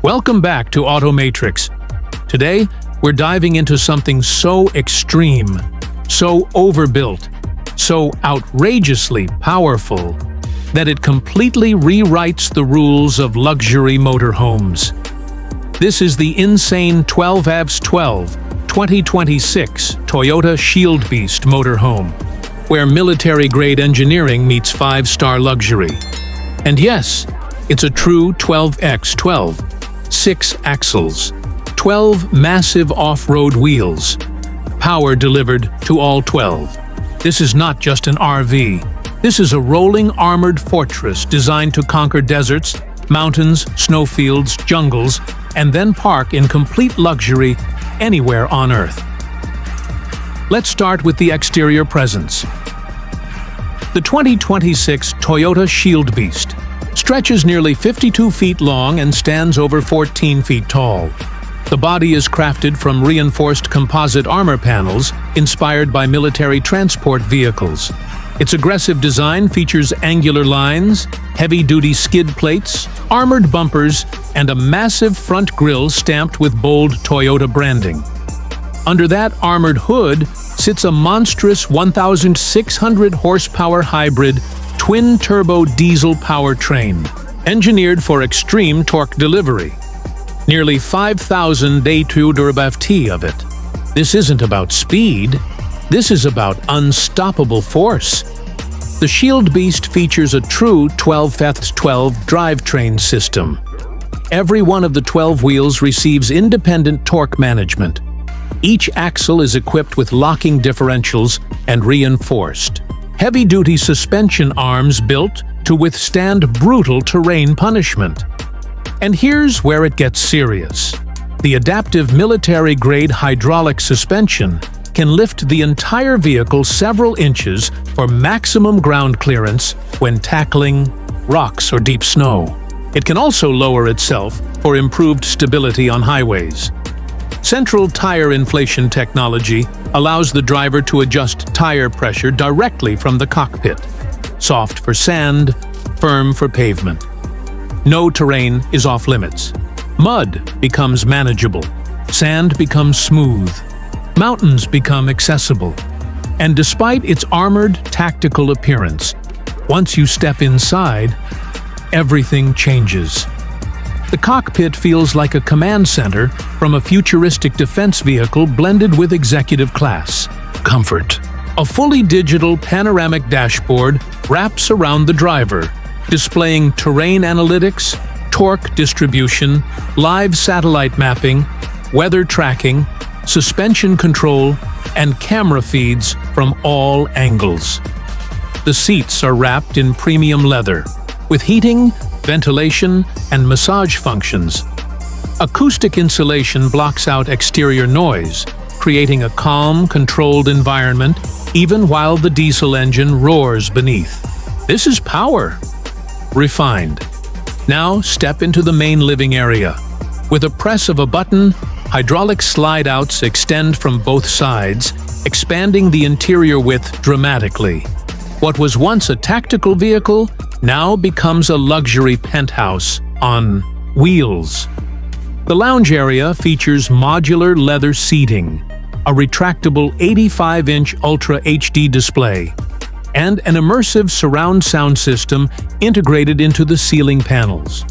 Welcome back to AutoMatrix. Today, we're diving into something so extreme, so overbuilt, so outrageously powerful, that it completely rewrites the rules of luxury motorhomes. This is the insane 12x12 2026 Toyota SHIELDBEAST motorhome, where military-grade engineering meets 5-star luxury. And yes, it's a true 12x12, 6 axles, 12 massive off-road wheels, power delivered to all 12. This is not just an RV. This is a rolling armored fortress designed to conquer deserts, mountains, snowfields, jungles, and then park in complete luxury anywhere on Earth. Let's start with the exterior presence. The 2026 Toyota SHIELDBEAST stretches nearly 52 feet long and stands over 14 feet tall. The body is crafted from reinforced composite armor panels inspired by military transport vehicles. Its aggressive design features angular lines, heavy-duty skid plates, armored bumpers, and a massive front grille stamped with bold Toyota branding. Under that armored hood sits a monstrous 1,600 horsepower hybrid twin-turbo diesel powertrain, engineered for extreme torque delivery. Nearly 5,000 day-to-durability of it. This isn't about speed, this is about unstoppable force. The SHIELDBEAST features a true 12x12 drivetrain system. Every one of the 12 wheels receives independent torque management. Each axle is equipped with locking differentials and reinforced heavy-duty suspension arms built to withstand brutal terrain punishment. And here's where it gets serious. The adaptive military-grade hydraulic suspension can lift the entire vehicle several inches for maximum ground clearance when tackling rocks or deep snow. It can also lower itself for improved stability on highways. Central tire inflation technology allows the driver to adjust tire pressure directly from the cockpit. Soft for sand, firm for pavement. No terrain is off limits. Mud becomes manageable. Sand becomes smooth. Mountains become accessible. And despite its armored, tactical appearance, once you step inside, everything changes. The cockpit feels like a command center from a futuristic defense vehicle blended with executive class. Comfort. A fully digital panoramic dashboard wraps around the driver, displaying terrain analytics, torque distribution, live satellite mapping, weather tracking, suspension control, and camera feeds from all angles. The seats are wrapped in premium leather, with heating, ventilation, and massage functions. Acoustic insulation blocks out exterior noise, creating a calm, controlled environment even while the diesel engine roars beneath. This is power. Refined. Now step into the main living area. With a press of a button, hydraulic slide-outs extend from both sides, expanding the interior width dramatically. What was once a tactical vehicle now becomes a luxury penthouse on wheels. The lounge area features modular leather seating, a retractable 85-inch Ultra HD display, and an immersive surround sound system integrated into the ceiling panels.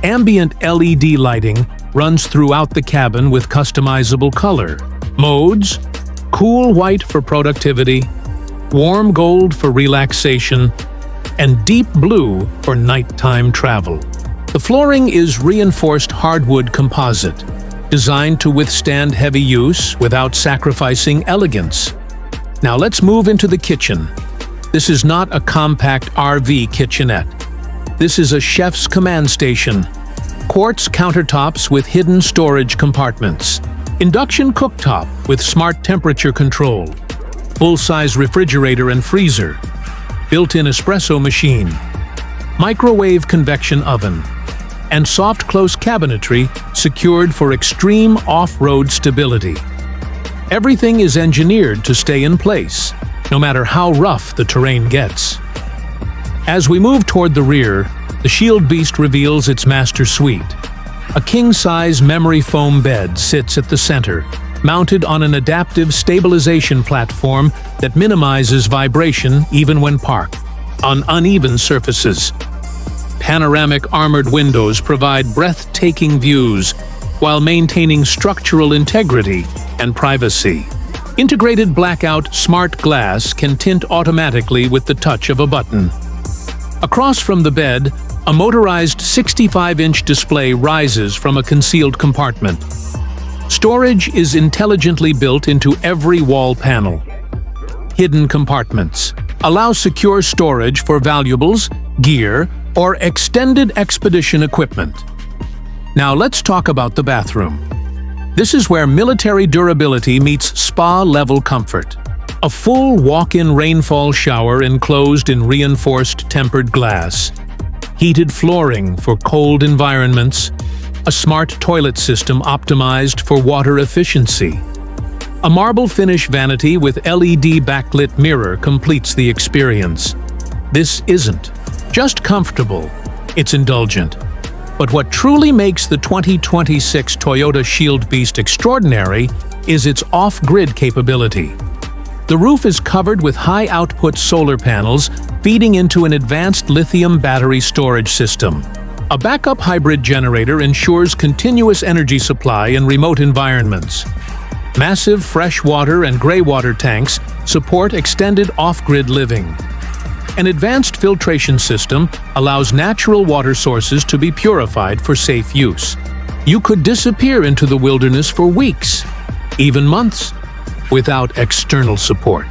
Ambient LED lighting runs throughout the cabin with customizable color modes: cool white for productivity, warm gold for relaxation, and deep blue for nighttime travel. The flooring is reinforced hardwood composite, designed to withstand heavy use without sacrificing elegance. Now let's move into the kitchen. This is not a compact RV kitchenette. This is a chef's command station. Quartz countertops with hidden storage compartments. Induction cooktop with smart temperature control. Full-size refrigerator and freezer. Built-in espresso machine. Microwave convection oven. And soft close cabinetry secured for extreme off-road stability. Everything is engineered to stay in place, no matter how rough the terrain gets. As we move toward the rear, the SHIELDBEAST reveals its master suite. A king-size memory foam bed sits at the center, mounted on an adaptive stabilization platform that minimizes vibration even when parked on uneven surfaces. Panoramic armored windows provide breathtaking views while maintaining structural integrity and privacy. Integrated blackout smart glass can tint automatically with the touch of a button. Across from the bed, a motorized 65-inch display rises from a concealed compartment. Storage is intelligently built into every wall panel. Hidden compartments allow secure storage for valuables, gear, or extended expedition equipment. Now let's talk about the bathroom. This is where military durability meets spa-level comfort. A full walk-in rainfall shower enclosed in reinforced tempered glass. Heated flooring for cold environments. A smart toilet system optimized for water efficiency. A marble finish vanity with LED backlit mirror completes the experience. This isn't just comfortable, it's indulgent. But what truly makes the 2026 Toyota SHIELDBEAST extraordinary is its off-grid capability. The roof is covered with high-output solar panels feeding into an advanced lithium battery storage system. A backup hybrid generator ensures continuous energy supply in remote environments. Massive freshwater and greywater tanks support extended off-grid living. An advanced filtration system allows natural water sources to be purified for safe use. You could disappear into the wilderness for weeks, even months, without external support.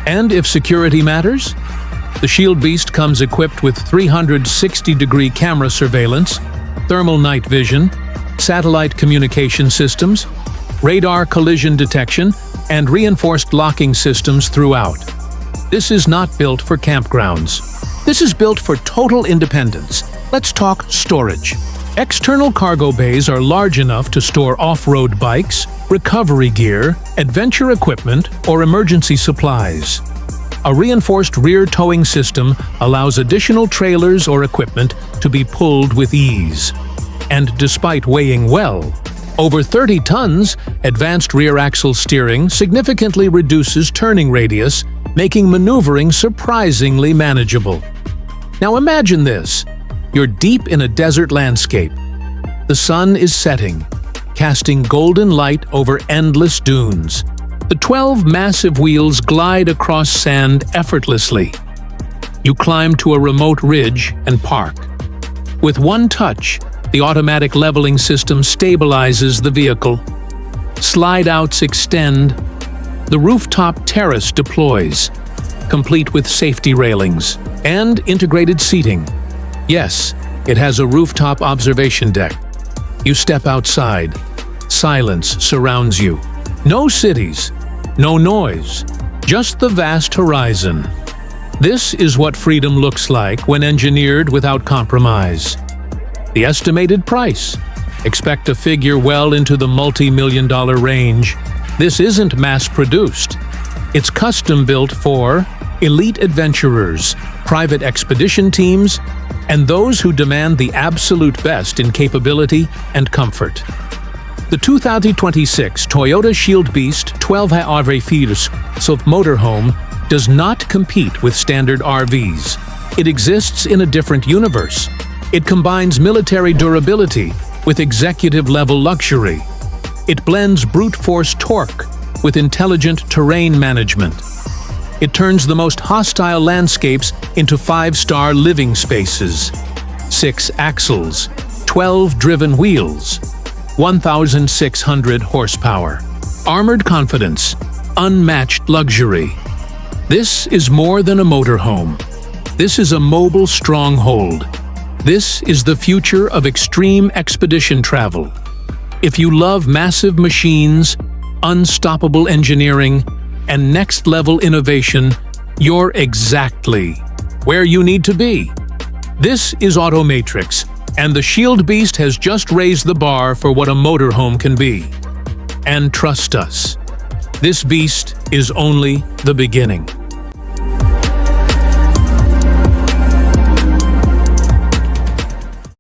And if security matters, the SHIELDBEAST comes equipped with 360-degree camera surveillance, thermal night vision, satellite communication systems, radar collision detection, and reinforced locking systems throughout. This is not built for campgrounds. This is built for total independence. Let's talk storage. External cargo bays are large enough to store off-road bikes, recovery gear, adventure equipment, or emergency supplies. A reinforced rear towing system allows additional trailers or equipment to be pulled with ease. And despite weighing well, over 30 tons, advanced rear axle steering significantly reduces turning radius, making maneuvering surprisingly manageable. Now imagine this. You're deep in a desert landscape. The sun is setting, casting golden light over endless dunes. The 12 massive wheels glide across sand effortlessly. You climb to a remote ridge and park. With one touch, the automatic leveling system stabilizes the vehicle. Slide-outs extend. The rooftop terrace deploys, complete with safety railings and integrated seating. Yes, it has a rooftop observation deck. You step outside. Silence surrounds you. No cities, no noise, just the vast horizon. This is what freedom looks like when engineered without compromise. The estimated price. Expect a figure well into the multi-million-dollar range. This isn't mass-produced. It's custom-built for elite adventurers, private expedition teams, and those who demand the absolute best in capability and comfort. The 2026 Toyota SHIELDBEAST 12x12 motorhome does not compete with standard RVs. It exists in a different universe. It combines military durability with executive-level luxury. It blends brute force torque with intelligent terrain management. It turns the most hostile landscapes into 5-star living spaces. 6 axles, 12 driven wheels, 1,600 horsepower. Armored confidence, unmatched luxury. This is more than a motorhome. This is a mobile stronghold. This is the future of extreme expedition travel. If you love massive machines, unstoppable engineering, and next-level innovation, you're exactly where you need to be. This is AutoMatrix, and the SHIELDBEAST has just raised the bar for what a motorhome can be. And trust us, this beast is only the beginning.